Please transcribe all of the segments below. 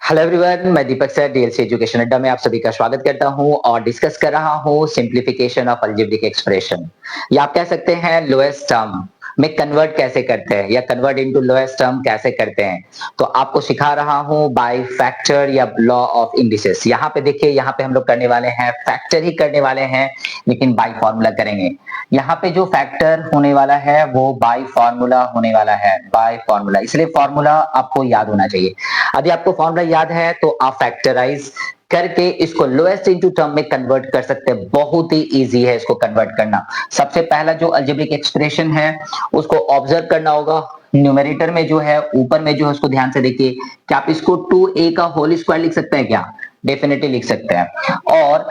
Hello everyone, मैं दीपक sir DLC education अड्डा में आप सभी का स्वागत करता हूं और डिस्कस कर रहा हूं सिंप्लीफिकेशन ऑफ अलजेब्रिक एक्सप्रेशन या आप कह सकते हैं लोएस्ट टर्म में कन्वर्ट कैसे करते हैं या कन्वर्ट इनटू लोएस्ट टर्म कैसे करते हैं। तो आपको सिखा रहा हूं बाय फैक्टर या लॉ ऑफ इंडिसेस। यहाँ पे देखिए, यहाँ पे हम लोग करने वाले हैं फैक्टर ही करने वाले हैं, लेकिन बाय फॉर्मूला करेंगे। यहाँ पे जो फैक्टर होने वाला है वो बाय फॉर्मूला होने वाला है, बाय फॉर्मूला, इसलिए फॉर्मूला आपको याद होना चाहिए। यदि आपको फॉर्मूला याद है तो आप फैक्टराइज करके इसको लोएस्ट इनटू टर्म में कन्वर्ट कर सकते हैं। बहुत ही इजी है इसको कन्वर्ट करना। सबसे पहला जो अलजेब्रिक एक्सप्रेशन है उसको ऑब्जर्व करना होगा। न्यूमेरेटर में जो है, ऊपर में जो है, उसको ध्यान से देखिए कि आप इसको 2a का होल स्क्वायर लिख सकते हैं क्या? डेफिनेटली लिख सकते हैं। और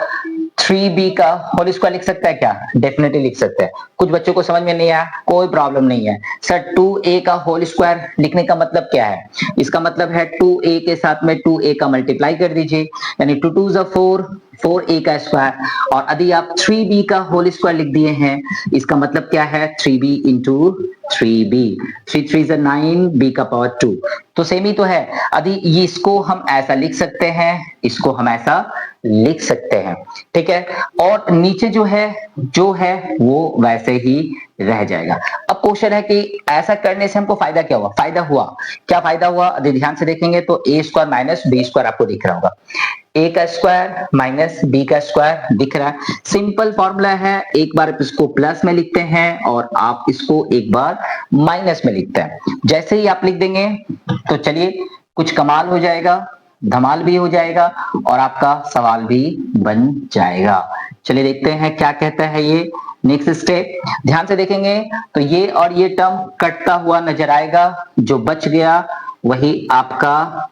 3b का होल स्क्वायर लिख सकता है क्या? डेफिनेटली लिख सकते हैं। कुछ बच्चों को समझ में नहीं आया, कोई प्रॉब्लम नहीं है सर। 2a का होल स्क्वायर लिखने का मतलब क्या है? इसका मतलब है 2a के साथ में 2a का मल्टीप्लाई कर दीजिए, यानी 2 2 4, 4a का स्क्वायर। और यदि आप 3b का होल स्क्वायर लिख दिए हैं, इसका मतलब क्या है? 3b इंटू 3b, 3 3 9, b का पावर 2। तो सेम ही तो है। यदि इसको हम ऐसा लिख सकते हैं, इसको हम ऐसा लिख सकते हैं, ठीक है। और नीचे जो है वो वैसे ही रह जाएगा। अब क्वेश्चन है कि ऐसा करने से हमको फायदा क्या हुआ? फायदा हुआ क्या? फायदा हुआ यदि ध्यान से देखेंगे तो a square minus b square आपको दिख रहा होगा। a का स्क्वायर माइनस b का स्क्वायर दिख रहा है। सिंपल फॉर्मूला है, एक बार इसको प्लस में लिखते हैं और आप इसको एक बार माइनस में लिखते हैं। जैसे ही आप लिख देंगे तो चलिए कुछ कमाल हो जाएगा, धमाल भी हो जाएगा और आपका सवाल भी बन जाएगा। चलिए देखते हैं क्या कहता है ये नेक्स्ट स्टेप। ध्यान से देखेंगे तो ये और ये टर्म कटता हुआ नजर आएगा। जो बच गया वही आपका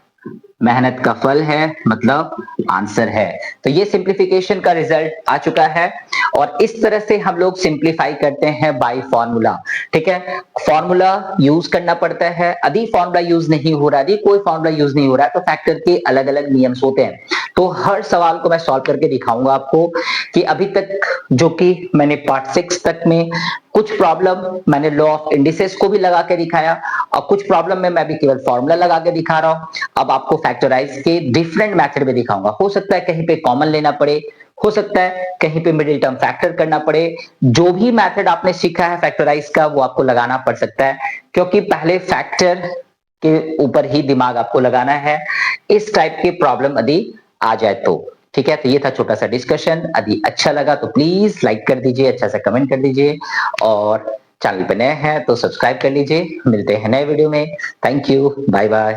मेहनत का फल है, मतलब आंसर है। तो ये सिंप्लीफिकेशन का रिजल्ट आ चुका है और इस तरह से हम लोग सिंप्लीफाई करते हैं बाय फॉर्मूला, ठीक है। फॉर्मूला यूज करना पड़ता है। यदि फॉर्मूला यूज नहीं हो रहा है, कोई फॉर्मूला यूज नहीं हो रहा है, तो फैक्टर के अलग अलग नियम्स होते हैं। तो हर सवाल को मैं सॉल्व करके दिखाऊंगा आपको कि अभी तक जो कि मैंने पार्ट 6 तक में कुछ प्रॉब्लम मैंने लॉ ऑफ इंडिसेस को भी लगा के दिखाया और कुछ प्रॉब्लम में मैं भी केवल फॉर्मूला लगा के दिखा रहा हूं। अब आपको फैक्टराइज के डिफरेंट मेथड में दिखाऊंगा। हो सकता है कहीं पे कॉमन लेना पड़े, हो सकता है कहीं पे मिडिल टर्म फैक्टर करना पड़े। जो भी मेथड आपने सीखा है फैक्टराइज का वो आपको लगाना पड़ सकता है, क्योंकि पहले फैक्टर के ऊपर ही दिमाग आपको लगाना है इस टाइप के प्रॉब्लम यदि आ जाए तो, ठीक है। तो ये था छोटा सा डिस्कशन। यदि अच्छा लगा तो प्लीज लाइक कर दीजिए, अच्छा सा कमेंट कर दीजिए और चैनल पे नए हैं तो सब्सक्राइब कर लीजिए। मिलते हैं नए वीडियो में। Thank you, bye bye.